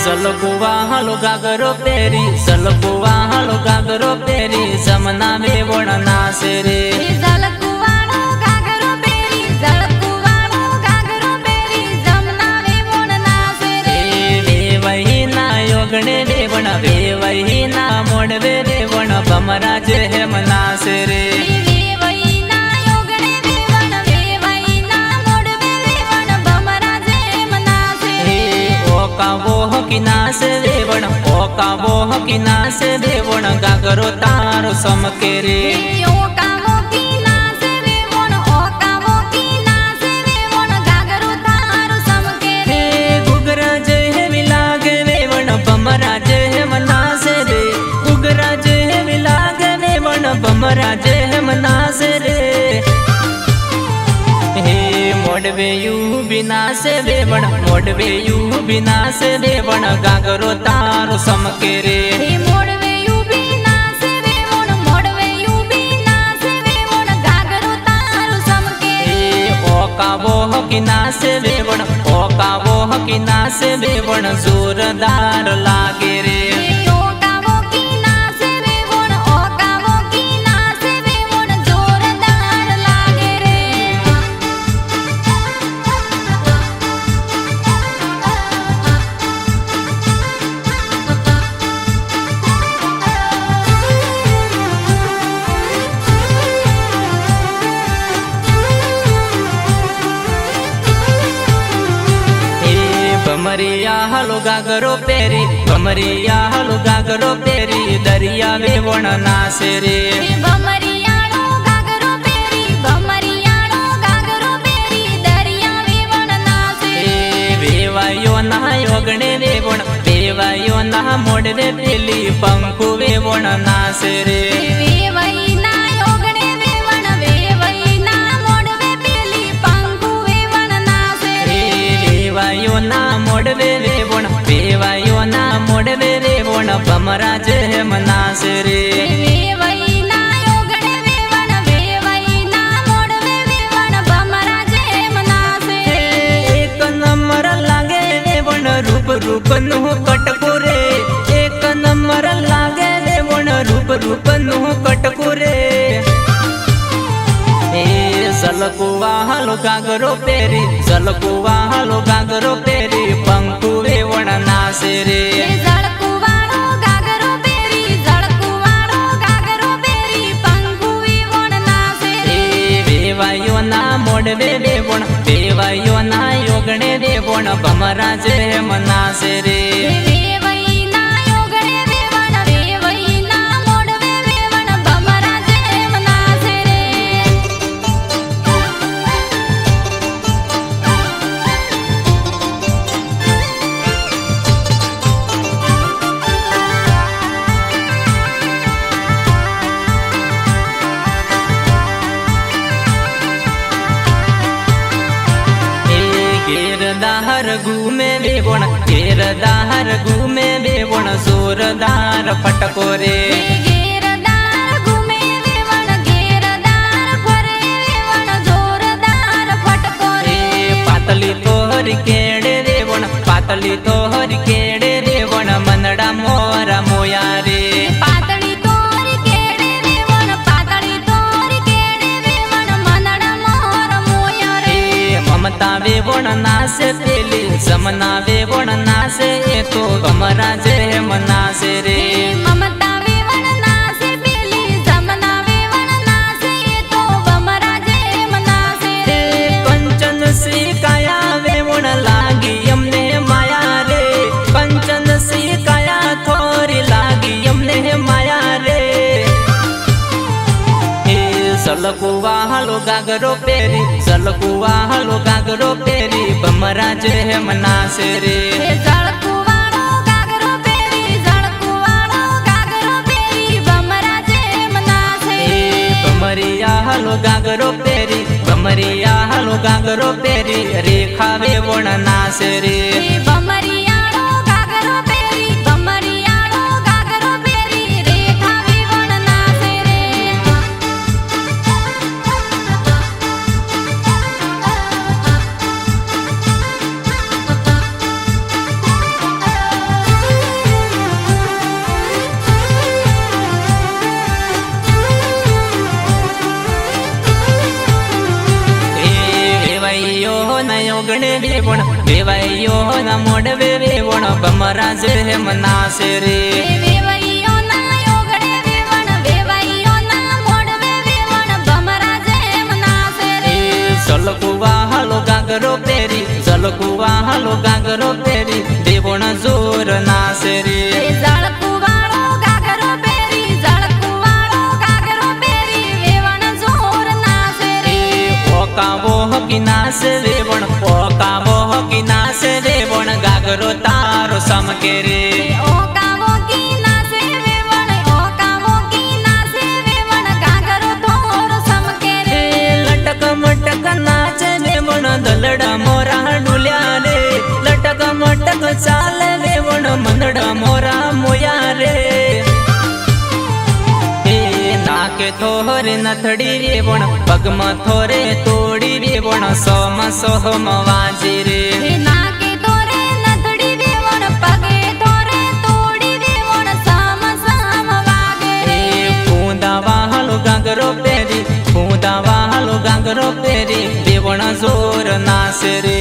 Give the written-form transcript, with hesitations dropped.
સલકુવા હાલો ગાગરો પેરી સલકુવા હાલો ગાગરો પેરી સમના વેવણ નાસે રે સલકુવાળો ગાગરો પેરી સલકુવાળો ગાગરો પેરી સમના વેવણ નાસે રે વેવહીના યોગણે વેવણ વેવહીના મોડવે વેવણ ભમરા જે હેમ નાસે રે કિનાસે વેવણ ઓકાવો કિનાસે વેવણ ગાગરો તારો સમકે રે ઓકાવો કિનાસે વેવણ ઓકાવો કિનાસે વેવણ ગાગરો તારો સમકે રે ગુગરા જે હેવી લાગે વેવણ ભમરા જે હેમ નાસે રે ગુગરા જે હેવી લાગે વેવણ ભમરા જે હેમ નાસે રે મોડવે યુ વિનાશે વેવણ મોડવે યુ વિનાશે વેવણ ગાગરો તારો સમકે રે મોડવે યુ વિનાશે વેવણ મોડવે યુ વિનાશે વેવણ ગાગરો તારો સમકે ઓકાવો કિનાશે વેવણ ઓકાવો કિનાશે વેવણ જોરદાર લાગે રે ઓકાવો કિનાશે વેવણ ઓકાવો કિનાશે વેવણ જોરદાર લાગે રે ભમરિયા હાલો ગાગરો પેરી ભમરિયા હાલો ગાગરો પેરી દરિયા વેવણ નાસે રે ભમરિયાળો ગાગરો પેરી ભમરિયાળો ગાગરો પેરી દરિયા વેવણ નાસે વેવાયો ના યોગણે વેવણ વેવાયો ના મોડવે પેલી પંખુ વેવણ નાસે રે વેવઈના યોગણે વેવણ વેવઈના મોડવે પેલી પંખુ વેવણ નાસે વેવાયો ના મોડવે વેવણ વેવાયો ના મોડવે વેવણ ભમરા જે હેમ નાસે રે વેવઈના યોગણે વેવણ વેવઈના મોડવે વેવણ ભમરા જેમ નાસે એક નંબર લાગે વેવણ રૂપ રૂપ નું કટકુ રે એક નંબર લાગે વેવણ રૂપ રૂપ નું કટકુ રે સલકુવા હાલો ગાગરો પેરી સલકુવા હાલો ગાગરો પેરી પંખુ વેવણ નાસે રે ઝળકુવાળો ગાગરો પેરી ઝળકુવાળો ગાગરો પેરી પંખુ વેવણ નાસે વેવાયો ના મોડવે વેવણ વેવાયો ના યોગણે વેવણ ભમરા જે હેમ નાસે રે વેવઈના યોગણે વેવણ વેવઈના મોડવે વેવણ ભમરા જેમ નાસે રે દાહર ઘૂમે વેવણ ઘેરદાર ઘૂમે વેવણ જોરદાર ફટકો રે ઘેરદાર ઘૂમે વેવણ ઘેરદાર ફરે વેવણ જોરદાર ફટકો રે પાતલી તોહરી કેડે વેવણ પાતલી તોહરી કેડે વેવણ મનડા મોરા મોયા રે પાતળી તોરી કેડે વેવણ પાતળી તોરી કેડે વેવણ મનડા મોર મોયા રે મમતા વેવણ નાસે પેલી સમના વેવણ નાસે એ તો ભમરા જે હેમ નાસે રે મમતા વેવણ નાસે પેલી સમના વેવણ નાસે એ તો ભમરા જેમ નાસે રે કંચન શ્રી કાયા વેવણ લાગી અમને માયા રે કંચન શ્રી કાયા થોરી લાગી અમને માયા રે સલકુવા હાલો ગાગરો પેરી સલકુવા હાલો ગાગરો પેરી ભમરા જે હેમ નાસે રે ઝળકુવાળો ગાગરો પેરી ઝળકુવાળો ગાગરો પેરી ભમરા જેમ નાસે ભમરિયા હાલો ગાગરો પેરી ભમરિયા હાલો ગાગરો પેરી રેખા વેવણ નાસે રે ભમરિયાળો ગાગરો પેરી ભમરિયાળો ગાગરો પેરી રેખા વેવણ નાસે રે યોગણે વેવણ વેવાઈયો ના મોડવે વેવણ ભમરા જે હેમ નાસે રે વેવાઈઓના યોગડે વેવણ વેવાઈઓના મોડવે વેવણ ભમરા જેમ નાસે રે જલકુવા હાલો ગાગરો પેરી જલકુવા હાલો ગાગરો પેરી વેવણ જોર નાસે રે ઝળકુવાળો ગાગરો પહેરી ઝળકુવાળો ગાગરો પહેરી વેવણ જોર નાસે રે ઓકાવો હકી નાસે વેવણ ઓકાવો હકી નાસે વેવણ ગાગરો તારો સમકે રે ઓકાવો કી નાસે વેવણ ઓકાવો કી નાસે વેવણ ગાગરો થોર સમકે રે લટક મટક નાચે વેવણ દલડા મોરા ડુલ્યા રે લટક મટક ચાલે વેવણ મંદડા મોરા મોયા રે નાકે થોરે નથડી રેવણ પગમાં થોરે તોડી રેવણ સોમ સોહમ વાજી રે નાકે તોરે નથડી વેવણ પગે તોરે તોડી વેવણ સામ સામ વાગે રે પૂંદા વાહલો ગાગરો પેરી પૂંદા વાહલો ગાગરો પેરી વેવણ જોર નાસે રે